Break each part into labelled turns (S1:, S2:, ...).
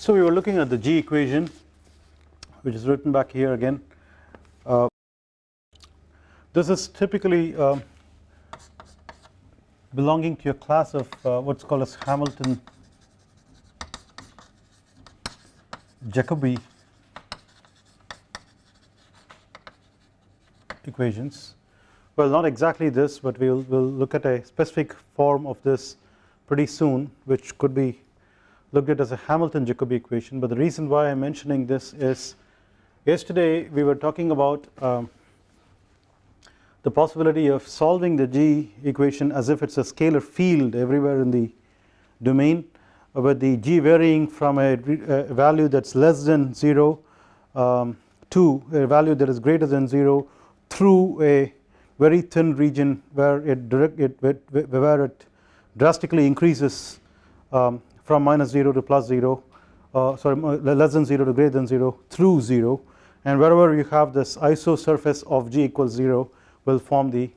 S1: So we were looking at the G equation, which is written back here again. This is typically belonging to a class of what's called as Hamilton Jacobi equations. Well, not exactly this, but we'll look at a specific form of this pretty soon, which could be looked at as a Hamilton Jacobi equation. But the reason why I'm mentioning this is yesterday we were talking about the possibility of solving the G equation as if it's a scalar field everywhere in the domain, with the G varying from a value that's less than 0 to a value that is greater than 0 through a very thin region where it drastically increases from -0 to +0, sorry, less than 0 to greater than 0 through 0, and wherever you have this isosurface of G equals 0 will form the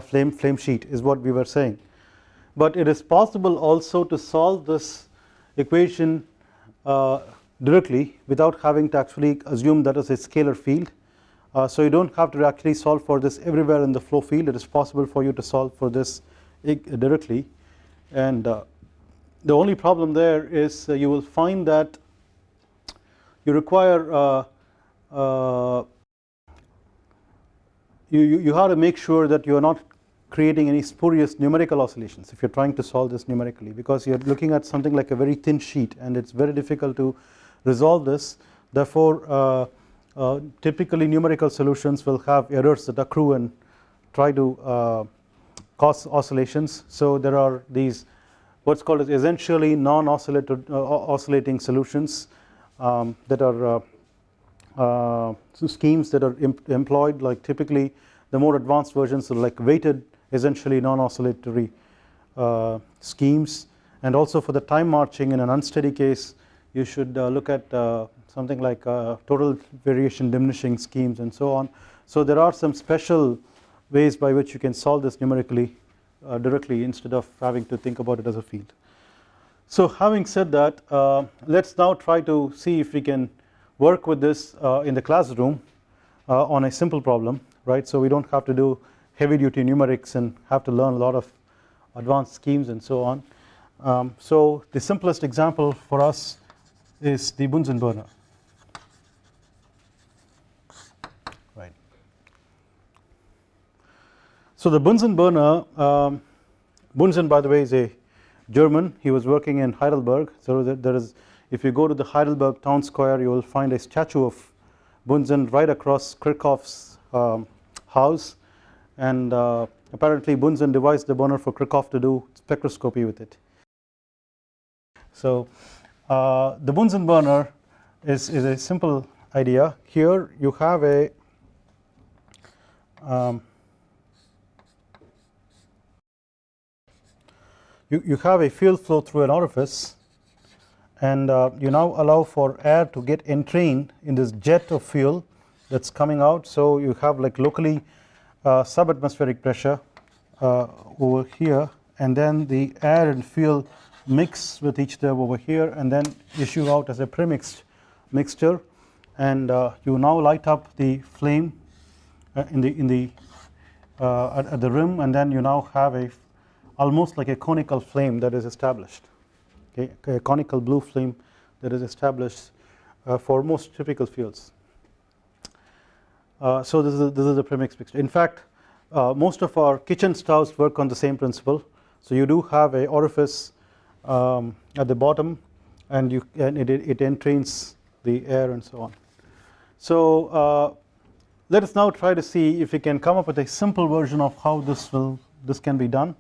S1: flame sheet, is what we were saying. But it is possible also to solve this equation directly without having to actually assume that is a scalar field. So you don't have to actually solve for this everywhere in the flow field. It is possible for you to solve for this directly, and the only problem there is you will find that you require you have to make sure that you are not creating any spurious numerical oscillations if you're trying to solve this numerically, because you're looking at something like a very thin sheet and it's very difficult to resolve this. Therefore typically numerical solutions will have errors that accrue and try to cause oscillations. So there are these what's called as essentially non-oscillating solutions that are schemes that are employed, like typically the more advanced versions are like weighted essentially non-oscillatory schemes. And also for the time marching in an unsteady case you should look at something like total variation diminishing schemes and so on. So there are some special ways by which you can solve this numerically directly instead of having to think about it as a field. So having said that, let's now try to see if we can work with this in the classroom on a simple problem, right? So we don't have to do heavy duty numerics and have to learn a lot of advanced schemes and so on. So the simplest example for us is the Bunsen burner, right? So the Bunsen burner, Bunsen by the way is a German. He was working in Heidelberg. So there is, if you go to the Heidelberg town square, you will find a statue of Bunsen right across Kirchhoff's house, and apparently Bunsen devised the burner for Kirchhoff to do spectroscopy with it. So the Bunsen burner is a simple idea. Here you have a you have a fuel flow through an orifice, and you now allow for air to get entrained in this jet of fuel that's coming out. So you have like locally subatmospheric pressure over here, and then the air and fuel mix with each other over here and then issue out as a premixed mixture, and you now light up the flame at the rim, and then you now have a almost like a conical flame that is established, okay, a conical blue flame that is established for most typical fuels. So this is a premix mixture. In fact, most of our kitchen stoves work on the same principle. So you do have a orifice at the bottom, and it entrains the air and so on. So let us now try to see if we can come up with a simple version of how this can be done.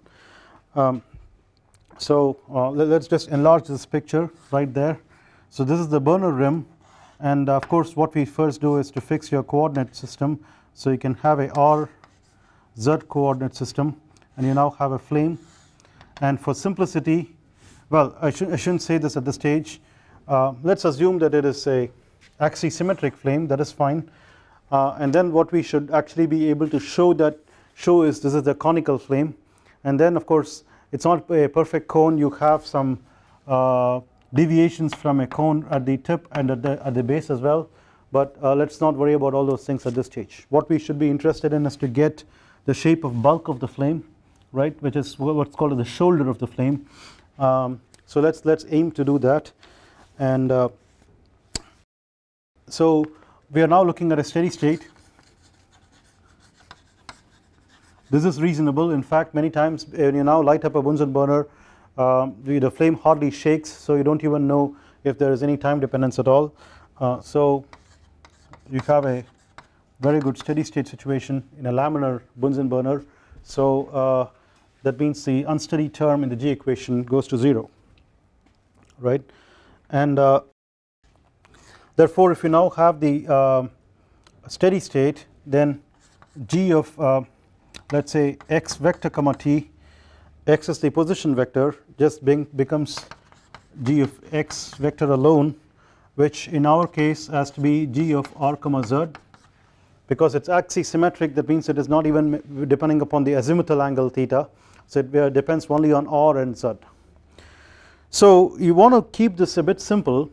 S1: So let's just enlarge this picture right there. So this is the burner rim, and of course what we first do is to fix your coordinate system, so you can have a R Z coordinate system, and you now have a flame. And for simplicity, well, I shouldn't say this at this stage. Let's assume that it is a axisymmetric flame. That is fine. And then what we should actually be able to show is this is the conical flame, and then of course it's not a perfect cone. You have some deviations from a cone at the tip and at the base as well, but let's not worry about all those things at this stage. What we should be interested in is to get the shape of bulk of the flame, right, which is what's called the shoulder of the flame. So let's aim to do that. And so we are now looking at a steady state. This is reasonable. In fact, many times when you now light up a Bunsen burner, the flame hardly shakes, so you don't even know if there is any time dependence at all. So you have a very good steady state situation in a laminar Bunsen burner. So that means the unsteady term in the G equation goes to 0, right? And therefore, if you now have the steady state, then G of let's say x vector comma t, x is the position vector, just becomes G of x vector alone, which in our case has to be G of r comma z, because it's axisymmetric. That means it is not even depending upon the azimuthal angle theta, so it depends only on r and z. So you want to keep this a bit simple,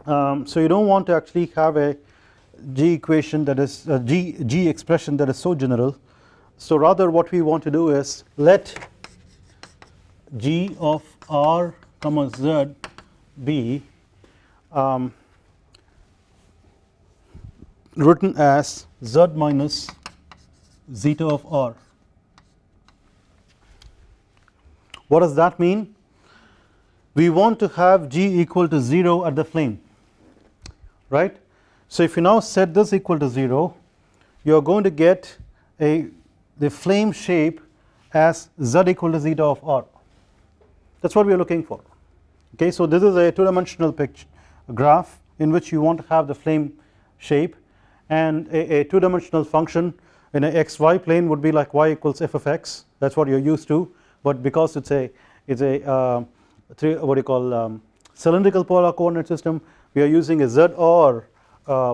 S1: so you don't want to actually have a G equation that is a G expression that is so general. So rather what we want to do is let G of r comma z be written as z minus zeta of r. What does that mean? We want to have G equal to 0 at the flame, right? So if you now set this equal to 0, you are going to get the flame shape as z equal to zeta of r. That's what we are looking for. Okay, so this is a two-dimensional picture graph in which you want to have the flame shape, and a two-dimensional function in a xy plane would be like y equals f of x. That's what you're used to, but because it's a what do you call cylindrical polar coordinate system, we are using a z or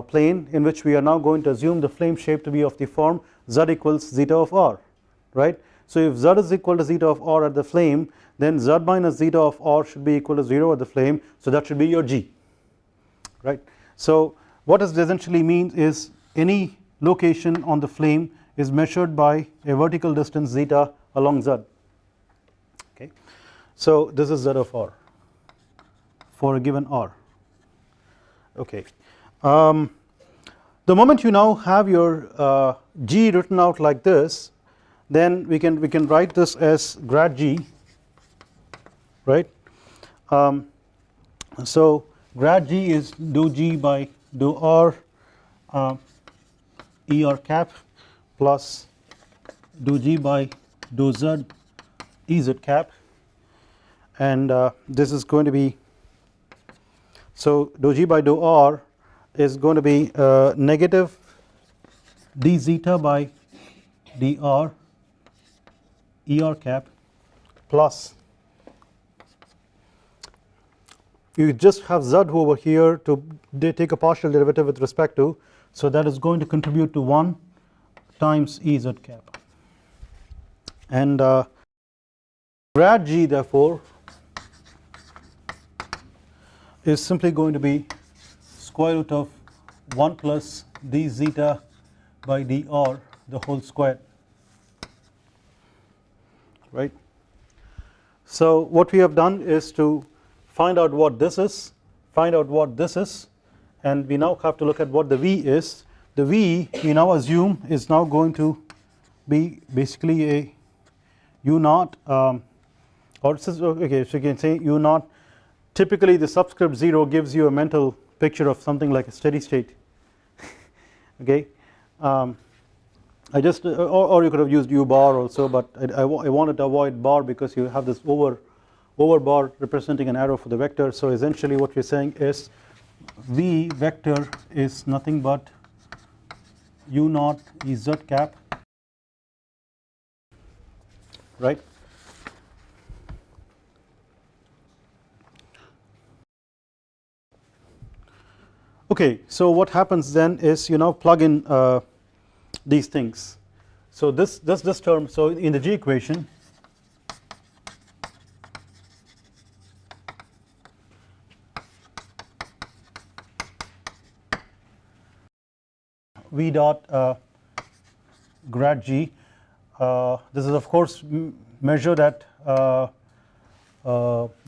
S1: plane in which we are now going to assume the flame shape to be of the form z equals zeta of r, right? So if z is equal to zeta of r at the flame, then z minus zeta of r should be equal to 0 at the flame, so that should be your G, right? So what does this essentially mean is any location on the flame is measured by a vertical distance zeta along z. Okay, so this is z of r for a given r. Okay, the moment you now have your G written out like this, then we can write this as grad G, right? So grad G is dou G by dou r ER cap plus dou G by dou Z EZ cap, and this is going to be, so dou G by dou r is going to be negative d zeta by dr ER cap plus, you just have Z over here to take a partial derivative with respect to, so that is going to contribute to 1 times EZ cap, and grad G therefore is simply going to be square root of 1 plus d zeta by dr the whole square, right? So what we have done is to find out what this is, find out what this is, and we now have to look at what the V is. The V we now assume is now going to be basically a U naught, or okay, so you can say U naught. Typically the subscript 0 gives you a mental picture of something like a steady state. Okay, I just or you could have used U bar also, but I wanted to avoid bar because you have this over bar representing an arrow for the vector. So essentially what we're saying is V vector is nothing but U naught EZ cap, right? Okay, so what happens then is you now plug in these things. So this term, so in the G equation V dot grad G. This is of course measured at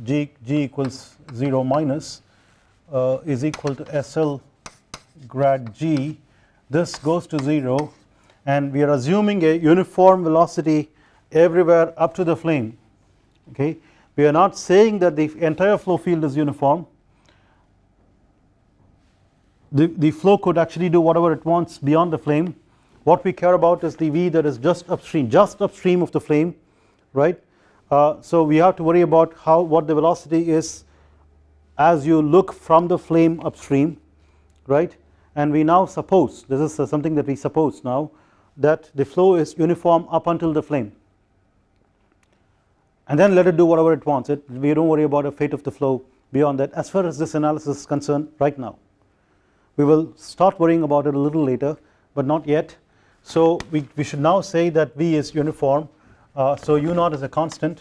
S1: G equals 0 minus is equal to SL grad G. This goes to 0 and we are assuming a uniform velocity everywhere up to the flame. Okay, we are not saying that the entire flow field is uniform. The flow could actually do whatever it wants beyond the flame. What we care about is the V that is just upstream of the flame, right? So we have to worry about what the velocity is as you look from the flame upstream, right? And we now suppose, this is something that we suppose now, that the flow is uniform up until the flame, and then let it do whatever it wants. We don't worry about the fate of the flow beyond that as far as this analysis is concerned right now. We will start worrying about it a little later, but not yet. So we should now say that V is uniform, so U naught is a constant.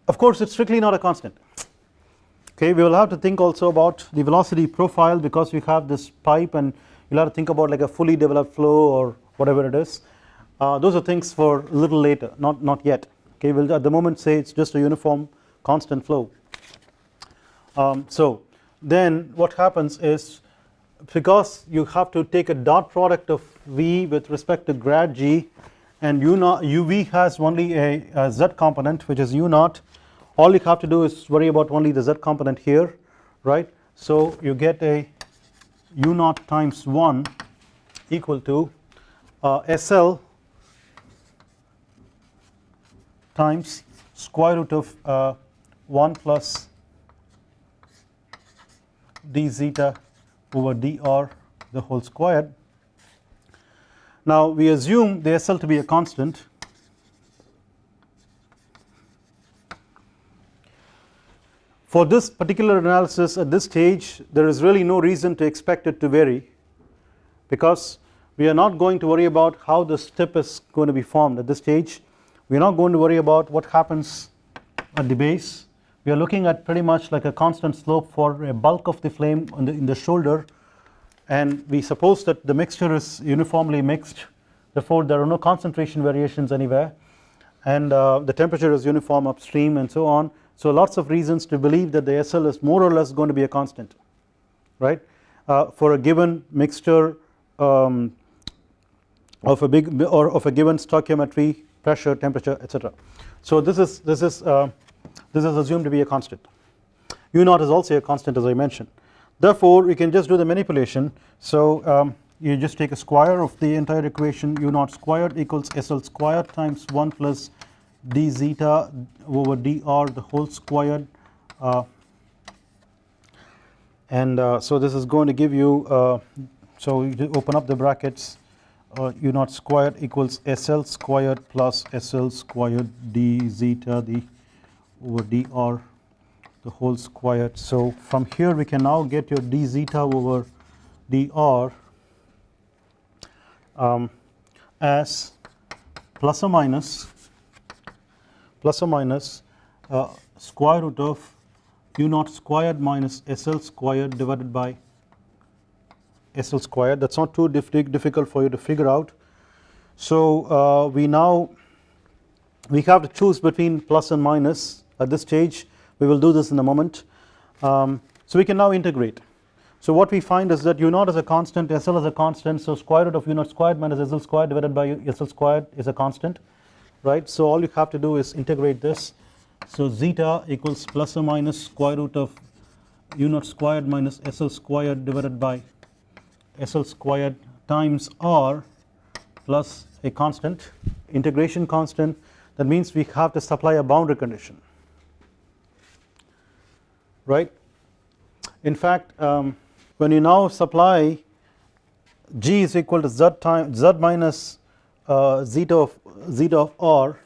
S1: Of course it's strictly not a constant. Okay, we will have to think also about the velocity profile because we have this pipe, and you'll have to think about like a fully developed flow or whatever it is. Those are things for a little later, not yet. Okay, we'll at the moment say it's just a uniform constant flow. So then what happens is, because you have to take a dot product of V with respect to grad G, and UV has only a Z component which is U naught. All you have to do is worry about only the Z component here, right? So you get a U naught times 1 equal to SL times square root of 1 plus d zeta over dr the whole squared. Now we assume the SL to be a constant. For this particular analysis at this stage there is really no reason to expect it to vary, because we are not going to worry about how this tip is going to be formed at this stage. We are not going to worry about what happens at the base. We are looking at pretty much like a constant slope for a bulk of the flame in the shoulder, and we suppose that the mixture is uniformly mixed, therefore there are no concentration variations anywhere, and the temperature is uniform upstream and so on. So lots of reasons to believe that the SL is more or less going to be a constant, right, for a given mixture of a given stoichiometry, pressure, temperature, etc. So this is assumed to be a constant. U naught is also a constant, as I mentioned. Therefore we can just do the manipulation. So you just take a square of the entire equation. U naught squared equals SL squared times 1 plus d zeta over dr the whole squared, and so this is going to give you, so you open up the brackets, U naught squared equals SL squared plus SL squared d zeta over dr the whole squared. So from here we can now get your d zeta over dr as plus or minus square root of U naught squared minus SL squared divided by SL squared. That's not too difficult for you to figure out. So we have to choose between plus and minus at this stage. We will do this in a moment. So we can now integrate. So what we find is that U naught is a constant, SL is a constant, so square root of U naught squared minus SL squared divided by SL squared is a constant, right? So all you have to do is integrate this. So zeta equals plus or minus square root of U naught squared minus SL squared divided by SL squared times R plus a constant, integration constant. That means we have to supply a boundary condition, right? In fact, when you now supply G is equal to Z minus zeta of R,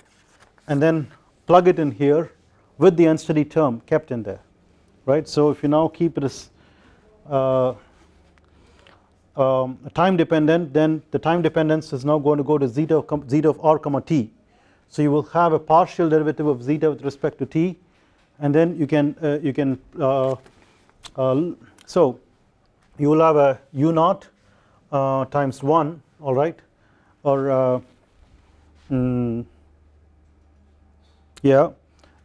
S1: and then plug it in here with the unsteady term kept in there, right? So if you now keep it as time dependent, then the time dependence is now going to go to zeta of R comma t. So you will have a partial derivative of zeta with respect to t, and then you can So you will have a u naught times 1, alright, or yeah,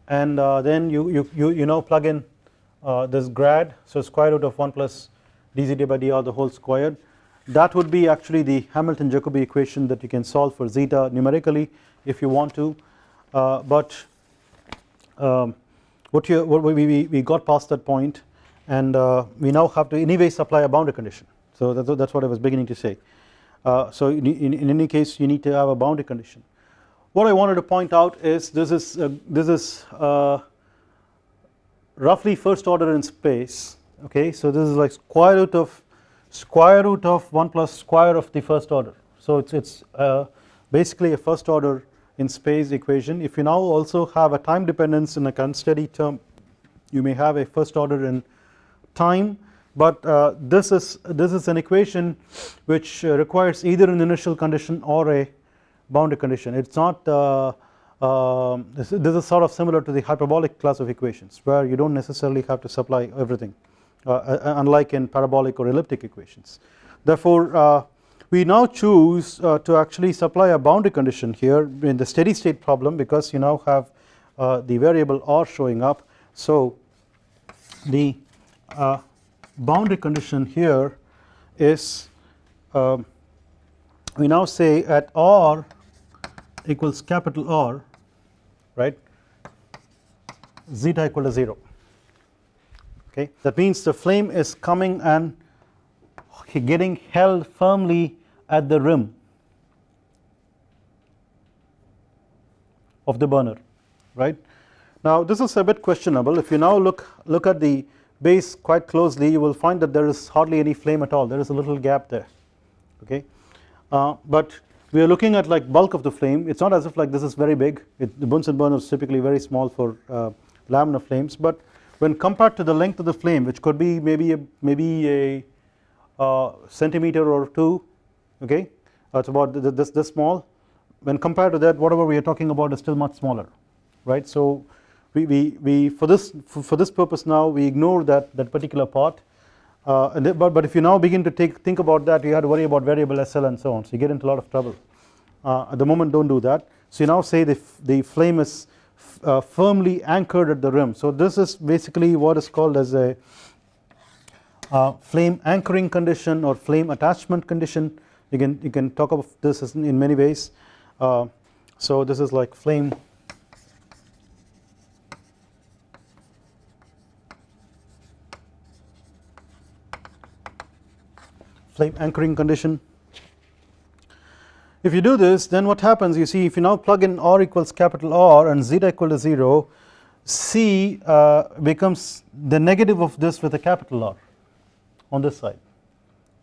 S1: and then you now plug in this grad, so square root of 1 plus dz by dr the whole squared. That would be actually the Hamilton-Jacobi equation that you can solve for zeta numerically if you want to, but we got past that point, and we now have to anyway supply a boundary condition. So that's what I was beginning to say. So in any case you need to have a boundary condition. What I wanted to point out is this is roughly first order in space. Okay, so this is like square root of 1 plus square of the first order. So it's basically a first order in space equation. If you now also have a time dependence in a unsteady term, you may have a first order in time, but this is an equation which requires either an initial condition or a boundary condition. It's not this is sort of similar to the hyperbolic class of equations where you don't necessarily have to supply everything, unlike in parabolic or elliptic equations. Therefore we now choose to actually supply a boundary condition here in the steady state problem, because you now have the variable r showing up. So the boundary condition here is we now say at r equals capital R, right, zeta equal to 0. Okay, that means the flame is coming and getting held firmly at the rim of the burner, right. Now this is a bit questionable. If you now look at the base quite closely, you will find that there is hardly any flame at all. There is a little gap there. Okay, but we are looking at like bulk of the flame. It's not as if like this is very big. The Bunsen burner is typically very small for laminar flames, but when compared to the length of the flame, which could be maybe a centimeter or 2, okay, it's about this small. When compared to that, whatever we are talking about is still much smaller, right. So we for this purpose now we ignore that particular part, but if you now begin to think about that, you have to worry about variable SL and so on, so you get into a lot of trouble. At the moment don't do that. So you now say the flame is firmly anchored at the rim. So this is basically what is called as a flame anchoring condition or flame attachment condition. You can talk about this in many ways. So this is like flame anchoring condition. If you do this, then what happens, you see, if you now plug in r equals capital R and zeta equal to 0, C becomes the negative of this with a capital R on this side.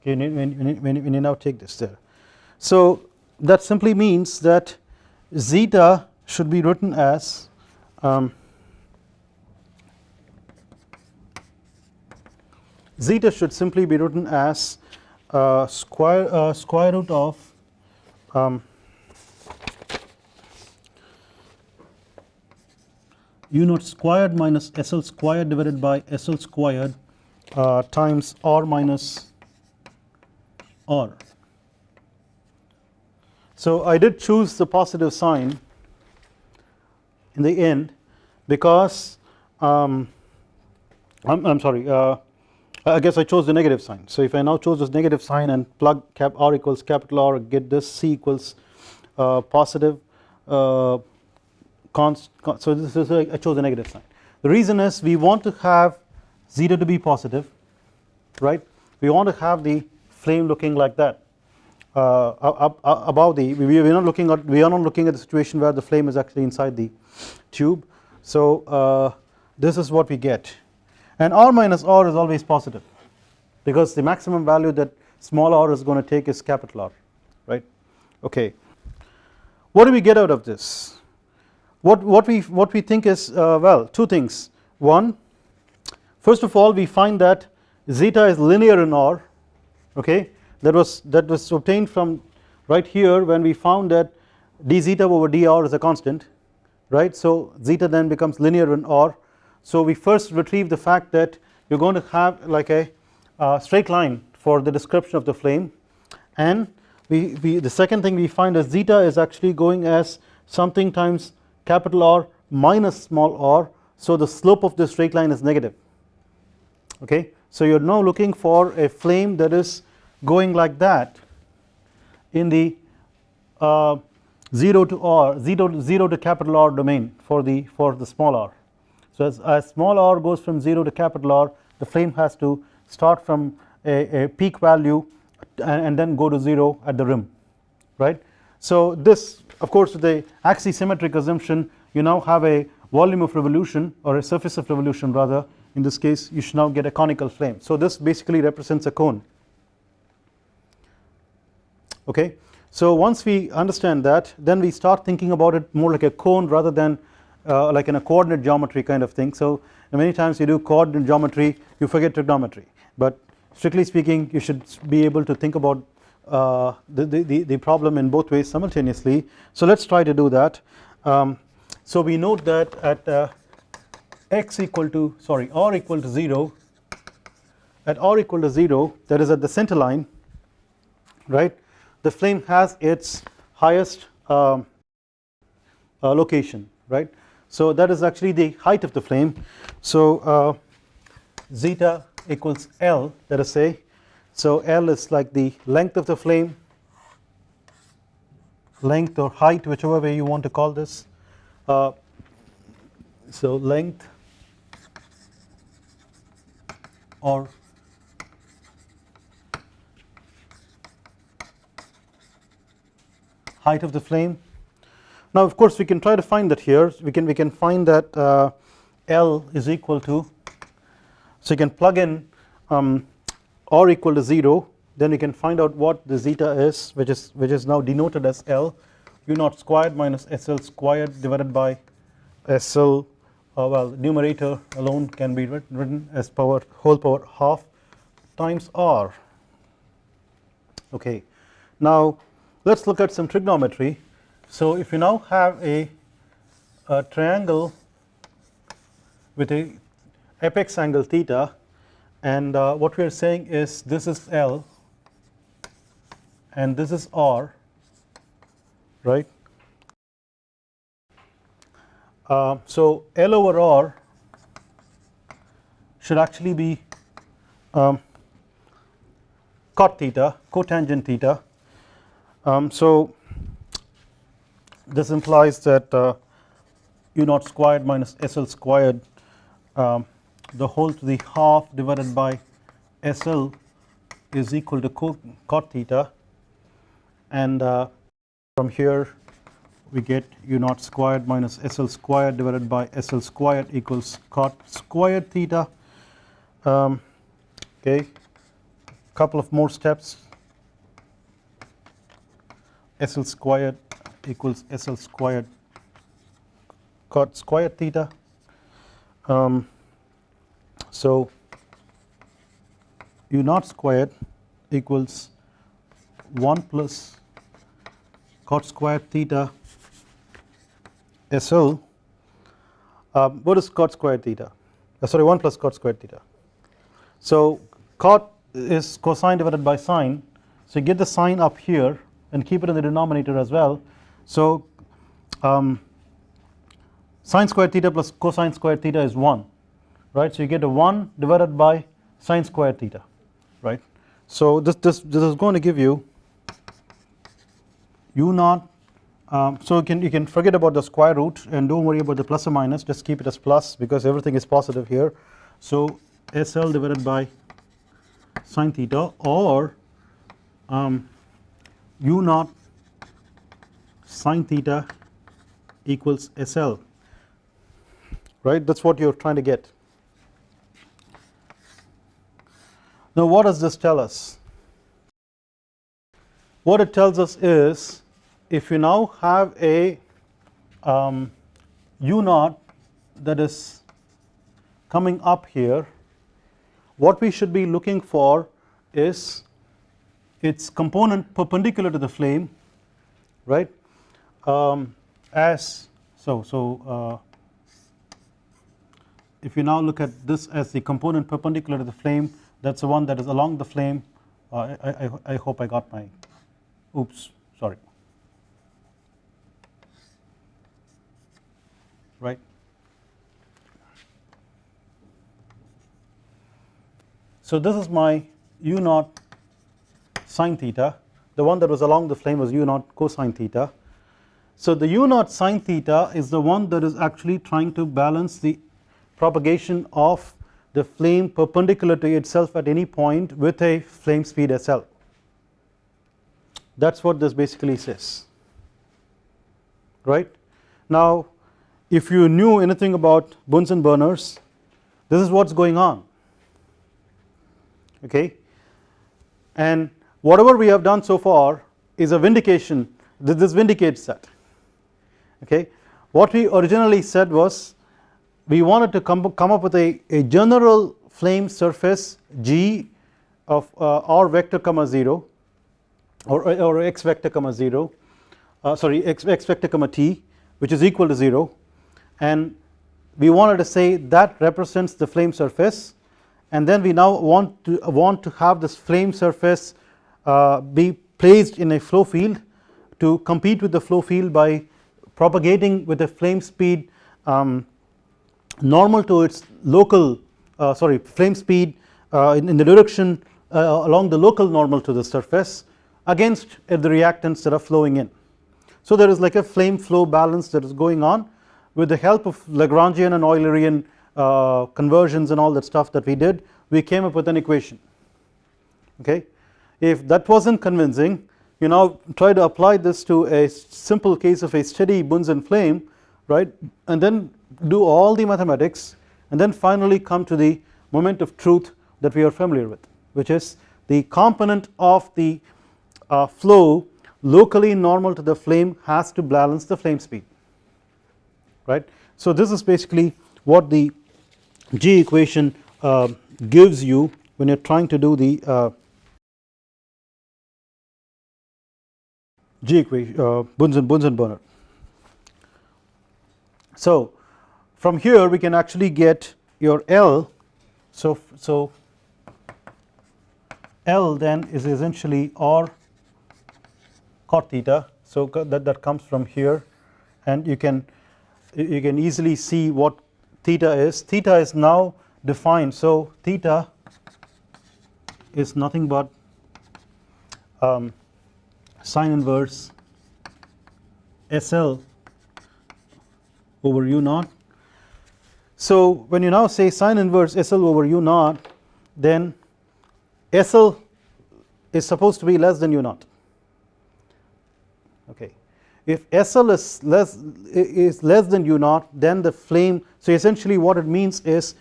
S1: Okay, when you now take this there. So that simply means that zeta should be written as zeta should simply be written as square root of u naught squared minus SL squared divided by SL squared times R minus R. So I did choose the positive sign in the end because I'm sorry, I guess I chose the negative sign. So if I now chose this negative sign and plug R equals capital R, get this C equals positive so this is I chose a negative sign. The reason is we want to have zeta to be positive, right. We want to have the flame looking like that above the we are not looking at the situation where the flame is actually inside the tube. So this is what we get, and R minus R is always positive because the maximum value that small r is going to take is capital R, right. Okay, what do we get out of this? What we think is well, two things. One, first of all, we find that zeta is linear in R. Okay, that was obtained from right here when we found that d zeta over dr is a constant, right. So zeta then becomes linear in R. So we first retrieve the fact that you're going to have like a straight line for the description of the flame, and the second thing we find is zeta is actually going as something times capital R minus small r, so the slope of this straight line is negative. Okay, so you're now looking for a flame that is going like that in the 0 to r 0 to capital R domain for the small r. So as small r goes from 0 to capital R, the flame has to start from a peak value and then go to 0 at the rim, right. So this, of course, with the axisymmetric assumption, you now have a volume of revolution, or a surface of revolution rather. In this case you should now get a conical flame. So this basically represents a cone. Okay, so once we understand that, then we start thinking about it more like a cone rather than like in a coordinate geometry kind of thing. So many times you do coordinate geometry, you forget trigonometry, but strictly speaking you should be able to think about the problem in both ways simultaneously. So let's try to do that. So we note that at r equal to 0, at r equal to 0, that is at the center line, right, the flame has its highest location, right. So that is actually the height of the flame. So zeta equals L, let us say. So L is like the length of the flame, length or height, whichever way you want to call this. So length or height of the flame. Now of course we can try to find that here. We can find that L is equal to, so you can plug in r equal to 0, then you can find out what the zeta is, which is now denoted as L, u naught squared minus SL squared divided by SL, well, numerator alone can be written as whole power half times r. Okay, now let's look at some trigonometry. So if you now have a triangle with a apex angle theta, and what we are saying is this is L and this is R, right. So L over R should actually be cot theta, cotangent theta. So this implies that u naught squared minus SL squared, the whole to the half divided by SL is equal to cot theta, and from here we get u naught squared minus SL squared divided by SL squared equals cot squared theta. Okay, couple of more steps. SL squared equals SL squared cot squared theta. So u naught squared equals 1 plus cot squared theta SL. What is cot squared theta? Sorry, 1 plus cot squared theta. So cot is cosine divided by sine, so you get the sine up here and keep it in the denominator as well. So sine squared theta plus cosine squared theta is 1, right. So you get a 1 divided by sine squared theta, right. So this is going to give you u naught. So you can forget about the square root and don't worry about the plus or minus, just keep it as plus because everything is positive here. So SL divided by sine theta, or u naught sine theta equals SL, right. That's what you're trying to get. Now what does this tell us? What it tells us is, if you now have a u naught that is coming up here, what we should be looking for is its component perpendicular to the flame, right. If you now look at this as the component perpendicular to the flame, that's the one that is along the flame. I hope I got my, oops, sorry, right. So this is my u naught sine theta, the one that was along the flame was u naught cosine theta. So the u naught sine theta is the one that is actually trying to balance the propagation of the flame perpendicular to itself at any point with a flame speed SL. That is what this basically says, right. Now if you knew anything about Bunsen burners, this is what is going on, okay, and whatever we have done so far is a vindication, this vindicates that, okay. What we originally said was we wanted to come up with a general flame surface G of r vector comma 0 or x vector comma 0, sorry x vector comma t, which is equal to 0, and we wanted to say that represents the flame surface, and then we now want to have this flame surface be placed in a flow field to compete with the flow field by propagating with a flame speed normal to its local flame speed in the direction along the local normal to the surface against the reactants that are flowing in. So there is like a flame flow balance that is going on with the help of Lagrangian and Eulerian conversions and all that stuff that we did. We came up with an equation, okay. If that wasn't convincing, you now try to apply this to a simple case of a steady Bunsen flame, right, and then do all the mathematics and then finally come to the moment of truth that we are familiar with, which is the component of the flow locally normal to the flame has to balance the flame speed, right. So this is basically what the G equation gives you when you are trying to do the G equation Bunsen burner. So from here we can actually get your L, so L then is essentially r cot theta, so that comes from here, and you can easily see what theta is. Theta is now defined, so theta is nothing but sine inverse SL over u naught. So when you now say sine inverse SL over u naught, then SL is supposed to be less than u naught, okay. If SL is less than u naught, then the flame, so essentially what it means is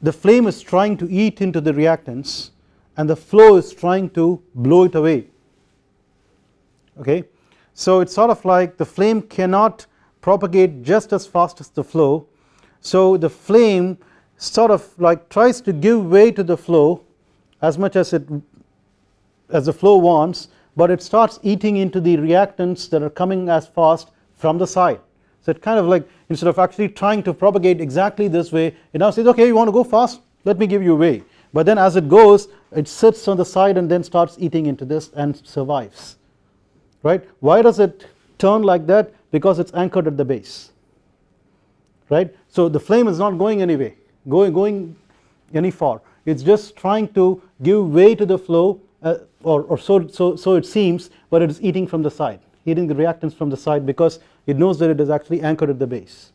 S1: the flame is trying to eat into the reactants and the flow is trying to blow it away, okay. So it's sort of like the flame cannot propagate just as fast as the flow, so the flame sort of like tries to give way to the flow as much as the flow wants, but it starts eating into the reactants that are coming as fast from the side. So it kind of like, instead of actually trying to propagate exactly this way, it now says, okay, you want to go fast, let me give you way, but then as it goes it sits on the side and then starts eating into this and survives, right. Why does it turn like that? Because it's anchored at the base, right. So the flame is not going anyway, going any far, it's just trying to give way to the flow, or so it seems, but it is eating from the side, eating the reactants from the side because it knows that it is actually anchored at the base,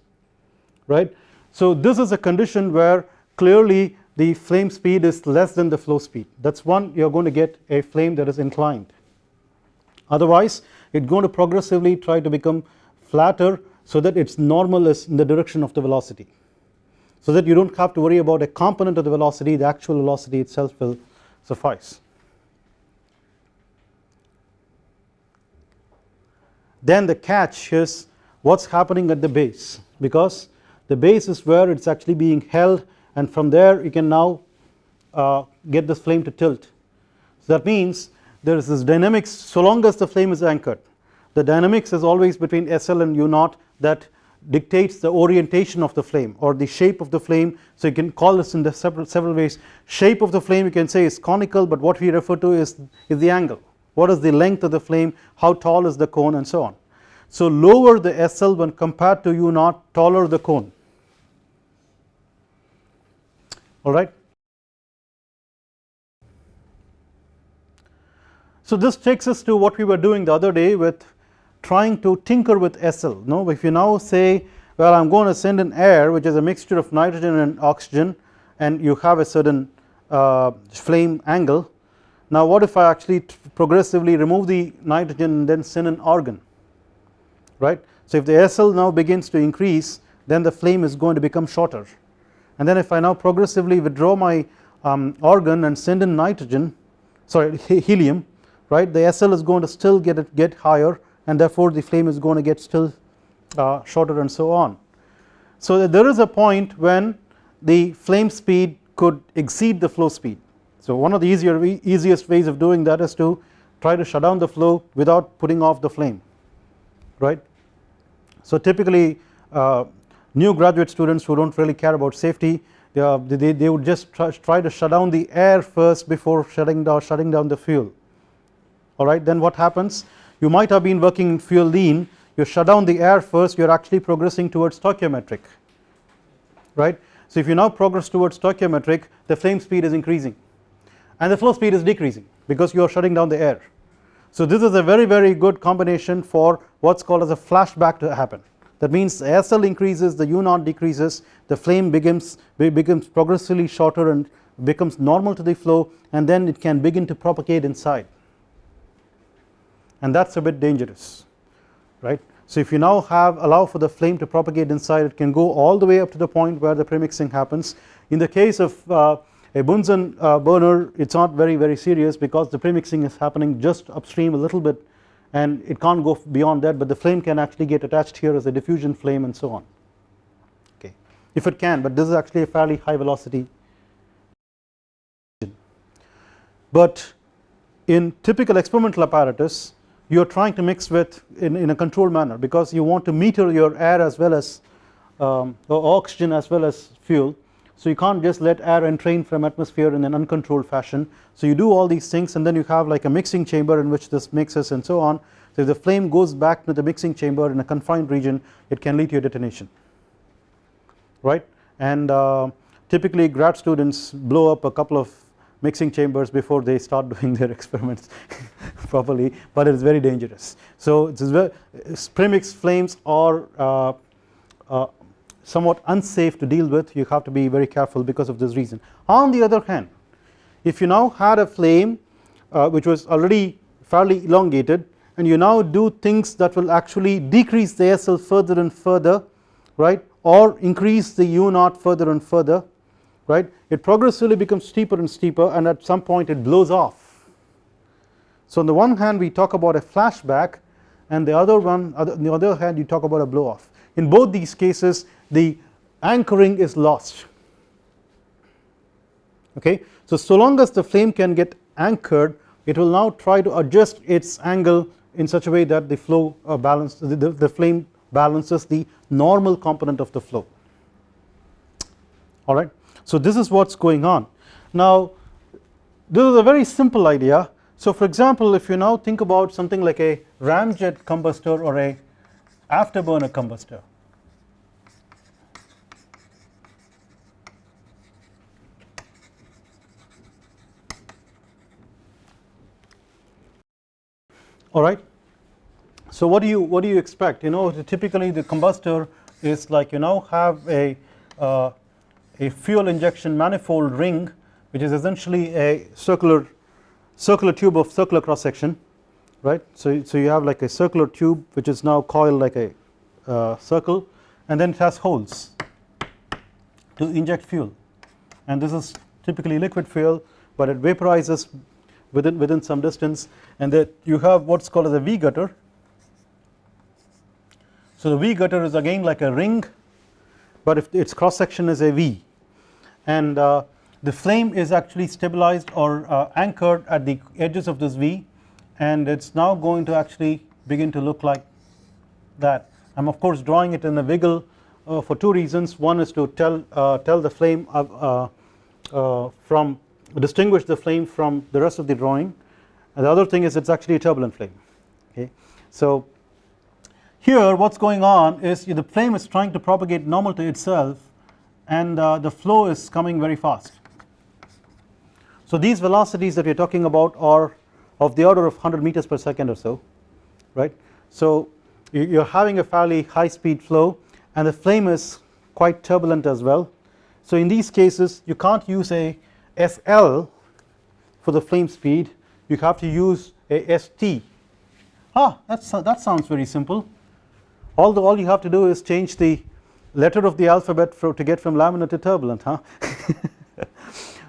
S1: right. So this is a condition where clearly the flame speed is less than the flow speed. That's one, you are going to get a flame that is inclined. Otherwise it's going to progressively try to become flatter so that its normal is in the direction of the velocity, so that you don't have to worry about a component of the velocity, the actual velocity itself will suffice. Then the catch is what's happening at the base, because the base is where it's actually being held, and from there you can now get this flame to tilt. So that means there is this dynamics, so long as the flame is anchored, the dynamics is always between SL and u naught, that dictates the orientation of the flame or the shape of the flame. So you can call this in the several ways. Shape of the flame you can say is conical, but what we refer to is the angle. What is the length of the flame, how tall is the cone, and so on. So lower the SL when compared to U naught, taller the cone. Alright. So this takes us to what we were doing the other day with trying to tinker with SL. No, if you now say, well, I'm going to send in air which is a mixture of nitrogen and oxygen, and you have a certain flame angle. Now what if I actually progressively remove the nitrogen and then send in argon, right? So if the SL now begins to increase, then the flame is going to become shorter, and then if I now progressively withdraw my argon and send in nitrogen, sorry, helium, right, the SL is going to still get higher, and therefore the flame is going to get still shorter, and so on. So there is a point when the flame speed could exceed the flow speed. So one of the easiest ways of doing that is to try to shut down the flow without putting off the flame, right. So typically new graduate students who don't really care about safety, they would just try to shut down the air first before shutting down the fuel. Alright, then what happens? You might have been working in fuel lean, you shut down the air first, you are actually progressing towards stoichiometric, right. So if you now progress towards stoichiometric, the flame speed is increasing and the flow speed is decreasing because you are shutting down the air. So this is a very good combination for what's called as a flashback to happen. That means the SL increases, the U naught decreases, the flame becomes progressively shorter and becomes normal to the flow, and then it can begin to propagate inside, and that's a bit dangerous, right. So if you now allow for the flame to propagate inside, it can go all the way up to the point where the premixing happens. In the case of a Bunsen burner, it's not very serious because the premixing is happening just upstream a little bit and it can't go beyond that, but the flame can actually get attached here as a diffusion flame and so on, okay, if it can, but this is actually a fairly high velocity. But in typical experimental apparatus, you are trying to mix with in a controlled manner because you want to meter your air as well as oxygen as well as fuel. So you can't just let air entrain from atmosphere in an uncontrolled fashion. So you do all these things, and then you have like a mixing chamber in which this mixes and so on. So if the flame goes back to the mixing chamber in a confined region, it can lead to a detonation, right. And typically grad students blow up a couple of mixing chambers before they start doing their experiments properly, but it is very dangerous. So premix flames are somewhat unsafe to deal with. You have to be very careful because of this reason. On the other hand, if you now had a flame which was already fairly elongated, and you now do things that will actually decrease the SL further and further, right, or increase the U naught further and further, right, it progressively becomes steeper and steeper, and at some point it blows off. So on the one hand we talk about a flashback, and on the other hand you talk about a blow off. In both these cases the anchoring is lost, okay. So long as the flame can get anchored, it will now try to adjust its angle in such a way that the flow the flame balances the normal component of the flow, alright. So this is what's going on. Now this is a very simple idea. So for example, if you now think about something like a ramjet combustor or a afterburner combustor, alright. So what do you expect? Typically the combustor is like you now have a fuel injection manifold ring, which is essentially a circular tube of circular cross section, right. So you have like a circular tube which is now coiled like a circle, and then it has holes to inject fuel, and this is typically liquid fuel, but it vaporizes within some distance, and that you have what's called as a V gutter. So the V gutter is again like a ring, but if its cross section is a V, and the flame is actually stabilized or anchored at the edges of this V, and it's now going to actually begin to look like that. I'm of course drawing it in a wiggle for two reasons. One is to tell the flame from distinguish the flame from the rest of the drawing, and the other thing is it's actually a turbulent flame. Okay, so here what's going on is the flame is trying to propagate normal to itself, and the flow is coming very fast. So these velocities that we are talking about are of the order of 100 meters per second or so, right? So you're having a fairly high speed flow, and the flame is quite turbulent as well. So in these cases you can't use a SL for the flame speed, you have to use a ST. That sounds very simple. All you have to do is change the letter of the alphabet to get from laminar to turbulent, huh?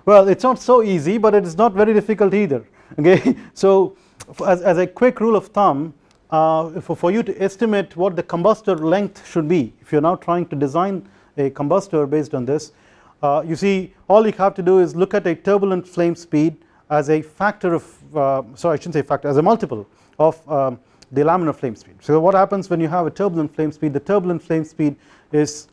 S1: Well, it's not so easy, but it is not very difficult either. Okay, so as a quick rule of thumb, for you to estimate what the combustor length should be, if you're now trying to design a combustor based on this, you see all you have to do is look at a turbulent flame speed as a factor of sorry, I shouldn't say factor, as a multiple of the laminar flame speed. So what happens when you have a turbulent flame speed? The turbulent flame speed is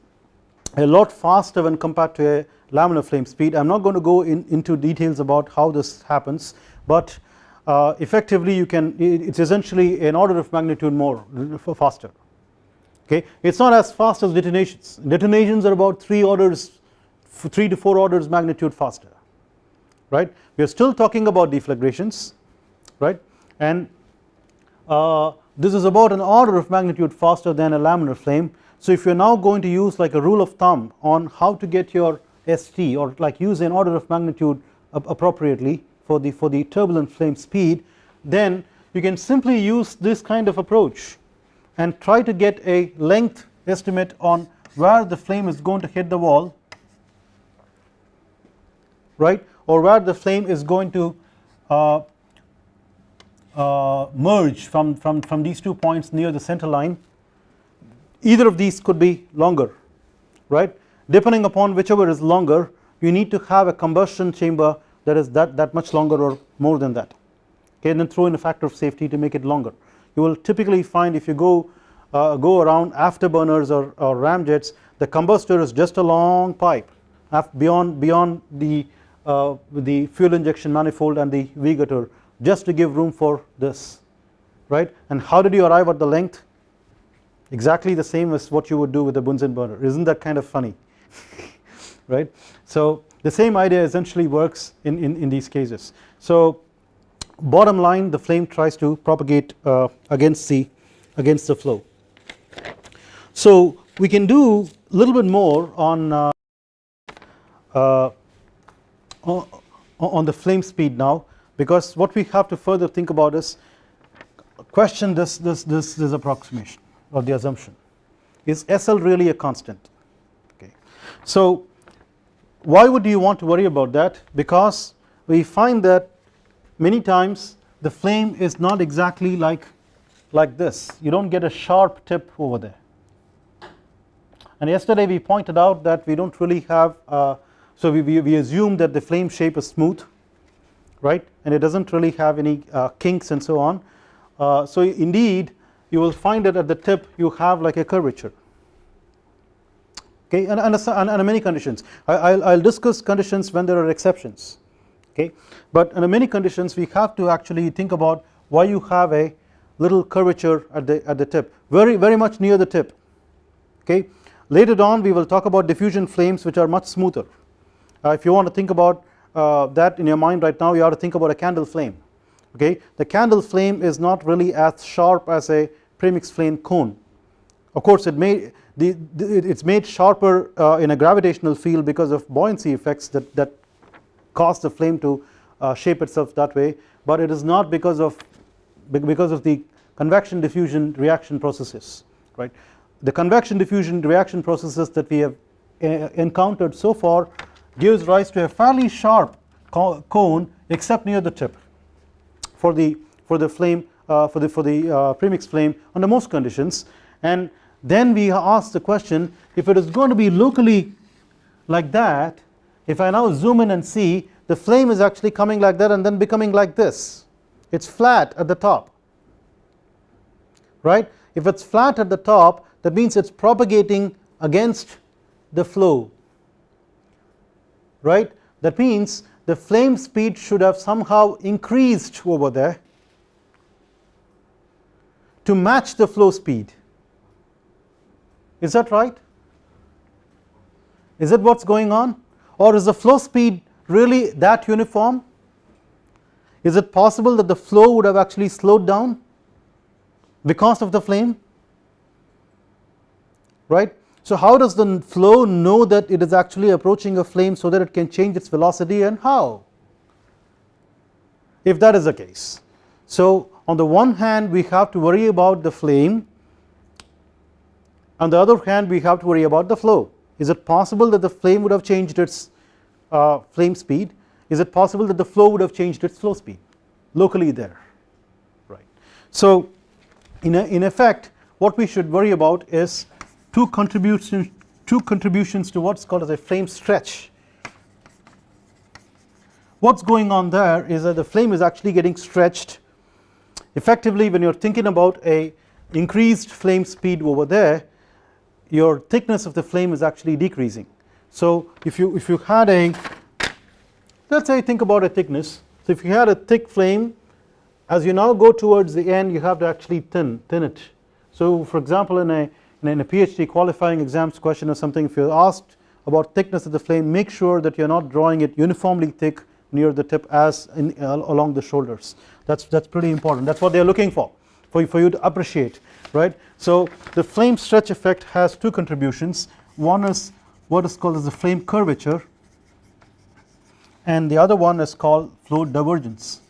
S1: a lot faster when compared to a laminar flame speed. I'm not going to go into details about how this happens, but effectively it's essentially an order of magnitude more faster. Okay, it's not as fast as detonations. Detonations are about 3 to 4 orders magnitude faster, right? We are still talking about deflagrations, right? And this is about an order of magnitude faster than a laminar flame. So if you're now going to use like a rule of thumb on how to get your ST, or like use an order of magnitude appropriately for the turbulent flame speed, then you can simply use this kind of approach and try to get a length estimate on where the flame is going to hit the wall, right, or where the flame is going to merge from these 2 points near the center line. Either of these could be longer, right? Depending upon whichever is longer, you need to have a combustion chamber that is that much longer or more than that. Okay, and then throw in a factor of safety to make it longer. You will typically find if you go around afterburners or ramjets, the combustor is just a long pipe beyond the fuel injection manifold and the V-gutter, just to give room for this, right? And how did you arrive at the length? Exactly the same as what you would do with a Bunsen burner. Isn't that kind of funny? Right? So the same idea essentially works in these cases. So bottom line, the flame tries to propagate against the flow. So we can do a little bit more on the flame speed now, because what we have to further think about is question this approximation or the assumption. Is SL really a constant? Okay, so why would you want to worry about that? Because we find that many times the flame is not exactly like this. You don't get a sharp tip over there. And yesterday we pointed out that we don't really have so we assume that the flame shape is smooth, right, and it doesn't really have any kinks and so on. So indeed you will find that at the tip you have like a curvature. Okay, and under many conditions. I'll discuss conditions when there are exceptions. Okay, but under many conditions we have to actually think about why you have a little curvature at the tip, very much near the tip. Okay, later on we will talk about diffusion flames, which are much smoother. If you want to think about that in your mind right now, you have to think about a candle flame. Okay, the candle flame is not really as sharp as a premix flame cone. Of course it's made sharper in a gravitational field because of buoyancy effects that cause the flame to shape itself that way, but it is not because of the convection diffusion reaction processes, right? The convection diffusion reaction processes that we have encountered so far gives rise to a fairly sharp cone except near the tip for the flame for the premix flame under most conditions. And then we ask the question, if it is going to be locally like that, if I now zoom in and see, the flame is actually coming like that and then becoming like this. It's flat at the top, right? If it's flat at the top, that means it's propagating against the flow, right. That means the flame speed should have somehow increased over there to match the flow speed. Is that right? Is that what's going on? Or is the flow speed really that uniform? Is it possible that the flow would have actually slowed down because of the flame? Right? So how does the flow know that it is actually approaching a flame so that it can change its velocity, and how, if that is the case? So on the one hand we have to worry about the flame, on the other hand we have to worry about the flow. Is it possible that the flame would have changed its flame speed? Is it possible that the flow would have changed its flow speed locally there, right? So in effect what we should worry about is two contributions to what's called as a flame stretch. What's going on there is that the flame is actually getting stretched. Effectively, when you're thinking about a increased flame speed over there, your thickness of the flame is actually decreasing. So if you had a, let's say, think about a thickness. So if you had a thick flame, as you now go towards the end you have to actually thin it. So for example in a PhD qualifying exams question or something, if you're asked about thickness of the flame, make sure that you're not drawing it uniformly thick near the tip as along the shoulders. That's pretty important. That's what they're looking for you to appreciate, right? So the flame stretch effect has two contributions. One is what is called as the flame curvature, and the other one is called flow divergence.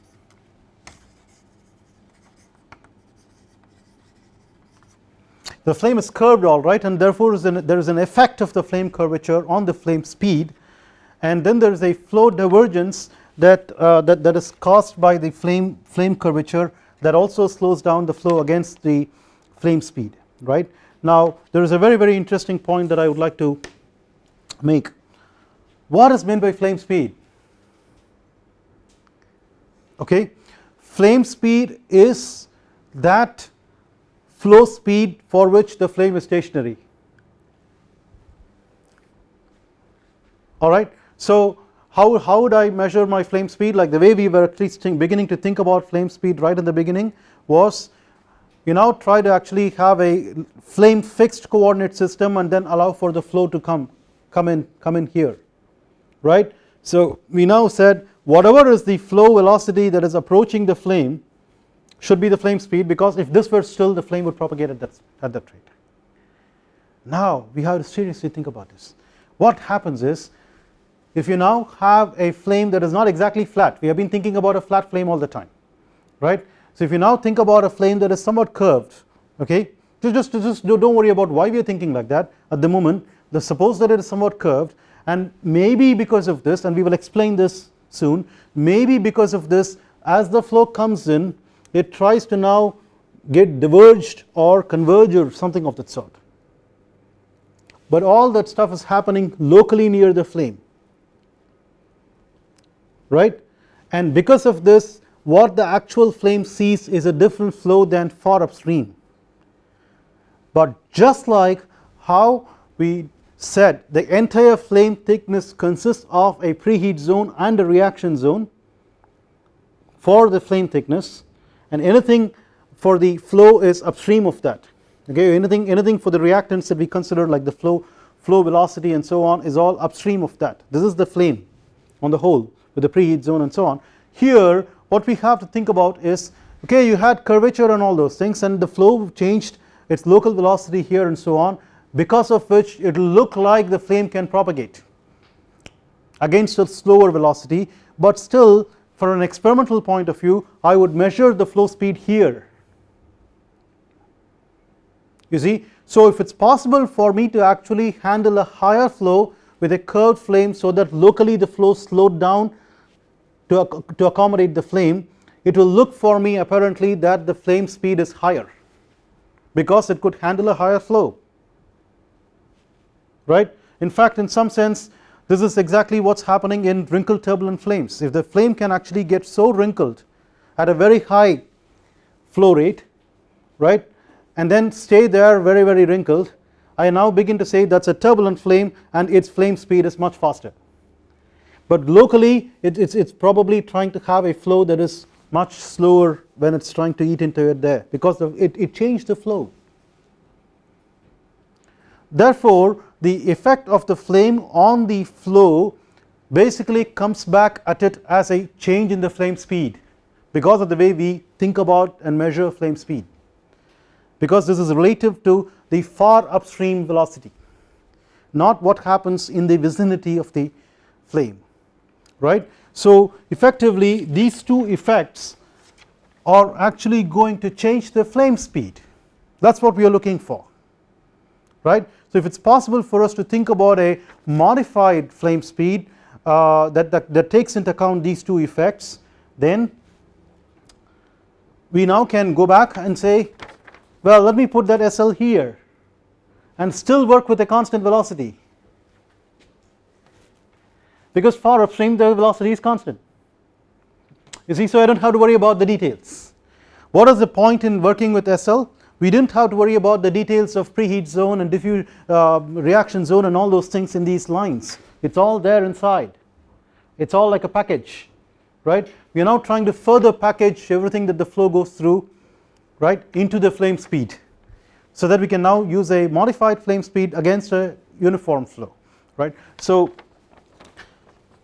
S1: The flame is curved, all right, and therefore there is an effect of the flame curvature on the flame speed, and then there is a flow divergence that is caused by the flame curvature that also slows down the flow against the flame speed, right? Now there is a very interesting point that I would like to make. What is meant by flame speed? Okay, flame speed is that flow speed for which the flame is stationary. All right, so how would I measure my flame speed? Like the way we were at least beginning to think about flame speed right in the beginning was, you now try to actually have a flame fixed coordinate system and then allow for the flow to come in here, right? So we now said whatever is the flow velocity that is approaching the flame should be the flame speed, because if this were still, the flame would propagate at that rate. Now we have to seriously think about this. What happens is, if you now have a flame that is not exactly flat, we have been thinking about a flat flame all the time, right? So if you now think about a flame that is somewhat curved, okay, just don't worry about why we are thinking like that at the moment. Suppose that it is somewhat curved, and maybe because of this, and we will explain this soon, maybe because of this, as the flow comes in, it tries to now get diverged or converge or something of that sort, but all that stuff is happening locally near the flame, right? And because of this, what the actual flame sees is a different flow than far upstream. But just like how we said the entire flame thickness consists of a preheat zone and a reaction zone for the flame thickness, and anything for the flow is upstream of that, okay? Anything for the reactants that we consider, like the flow velocity and so on, is all upstream of that. This is the flame on the whole with the preheat zone and so on. Here what we have to think about is, okay, you had curvature and all those things, and the flow changed its local velocity here and so on, because of which it will look like the flame can propagate against a slower velocity, but still from an experimental point of view I would measure the flow speed here, you see. So if it's possible for me to actually handle a higher flow with a curved flame so that locally the flow slowed down to accommodate the flame, it will look for me apparently that the flame speed is higher because it could handle a higher flow, right? In fact, in some sense this is exactly what's happening in wrinkled turbulent flames. If the flame can actually get so wrinkled at a very high flow rate, right, and then stay there very wrinkled, I now begin to say that's a turbulent flame and its flame speed is much faster. But locally it's probably trying to have a flow that is much slower when it's trying to eat into it there, because it changed the flow. Therefore the effect of the flame on the flow basically comes back at it as a change in the flame speed, because of the way we think about and measure flame speed, because this is relative to the far upstream velocity, not what happens in the vicinity of the flame, right. So effectively these two effects are actually going to change the flame speed, that is what we are looking for, right. So if it is possible for us to think about a modified flame speed that takes into account these two effects, then we now can go back and say, well, let me put that SL here and still work with a constant velocity, because far upstream the velocity is constant, you see. So I do not have to worry about the details. What is the point in working with SL? We did not have to worry about the details of preheat zone and diffuse reaction zone and all those things in these lines, it is all there inside, it is all like a package, right. We are now trying to further package everything that the flow goes through, right, into the flame speed, so that we can now use a modified flame speed against a uniform flow, right. So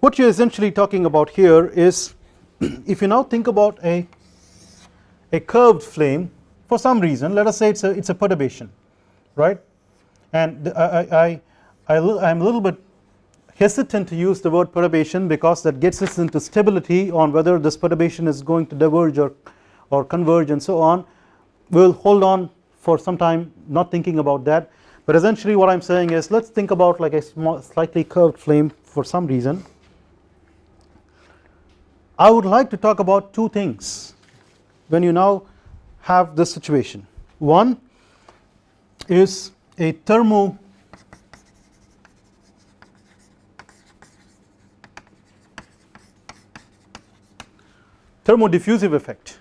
S1: what you are essentially talking about here is, if you now think about a curved flame for some reason, let us say it's a perturbation, right, and I am a little bit hesitant to use the word perturbation, because that gets us into stability on whether this perturbation is going to diverge or converge and so on. We will hold on for some time not thinking about that, but essentially what I am saying is, let us think about like a small slightly curved flame for some reason. I would like to talk about two things when you now have this situation. One is a thermodiffusive effect,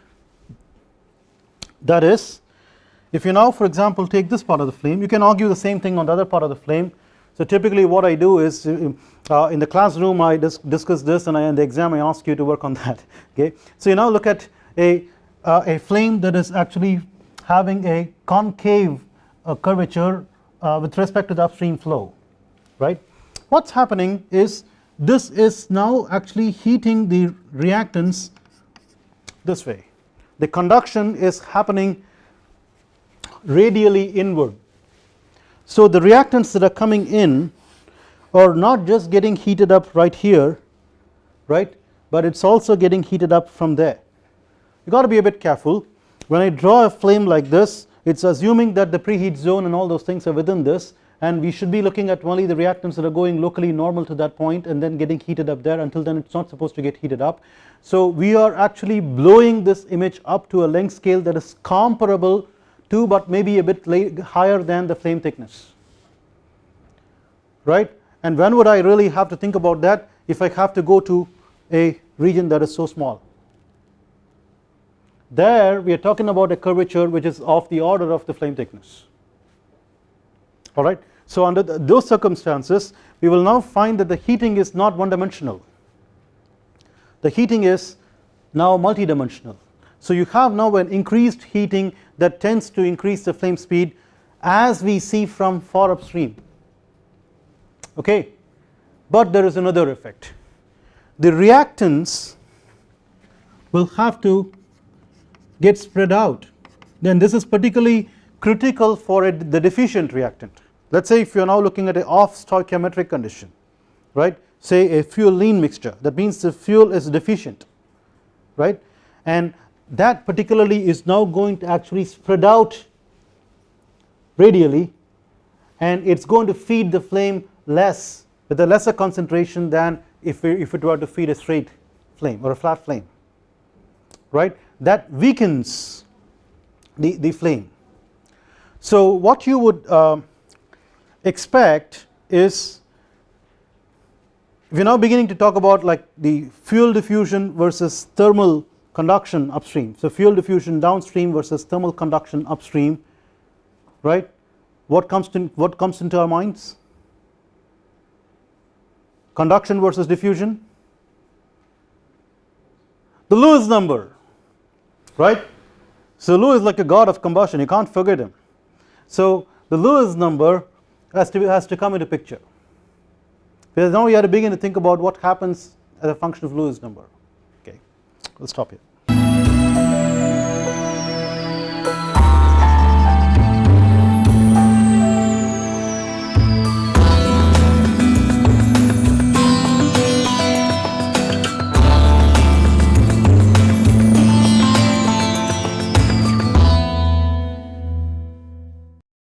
S1: that is, if you now for example take this part of the flame, you can argue the same thing on the other part of the flame. So typically what I do is in the classroom I discuss this, and in the exam I ask you to work on that, okay. So you now look at a flame that is actually having a concave curvature with respect to the upstream flow, right. What is happening is, this is now actually heating the reactants this way, the conduction is happening radially inward. So the reactants that are coming in are not just getting heated up right here, right, but it is also getting heated up from there. You got to be a bit careful. When I draw a flame like this, it is assuming that the preheat zone and all those things are within this, and we should be looking at only the reactants that are going locally normal to that point and then getting heated up there. Until then it is not supposed to get heated up. So we are actually blowing this image up to a length scale that is comparable to, but maybe a bit higher than, the flame thickness, right. And when would I really have to think about that? If I have to go to a region that is so small. There we are talking about a curvature which is of the order of the flame thickness, alright. So under those circumstances we will now find that the heating is not one dimensional, the heating is now multidimensional. So you have now an increased heating that tends to increase the flame speed, as we see from far upstream, okay. But there is another effect, the reactants will have to get spread out. Then this is particularly critical for the deficient reactant. Let us say if you are now looking at a off stoichiometric condition, right, say a fuel lean mixture, that means the fuel is deficient, right, and that particularly is now going to actually spread out radially, and it is going to feed the flame less, with a lesser concentration than if it were to feed a straight flame or a flat flame, right. That weakens the flame. So what you would expect is, we are now beginning to talk about like the fuel diffusion versus thermal conduction upstream. So fuel diffusion downstream versus thermal conduction upstream, right? What comes into our minds? Conduction versus diffusion, the Lewis number, right? So Lewis is like a god of combustion, you can't forget him. So the Lewis number has to come into picture, because now you have to begin to think about what happens as a function of Lewis number. Okay, we'll stop here.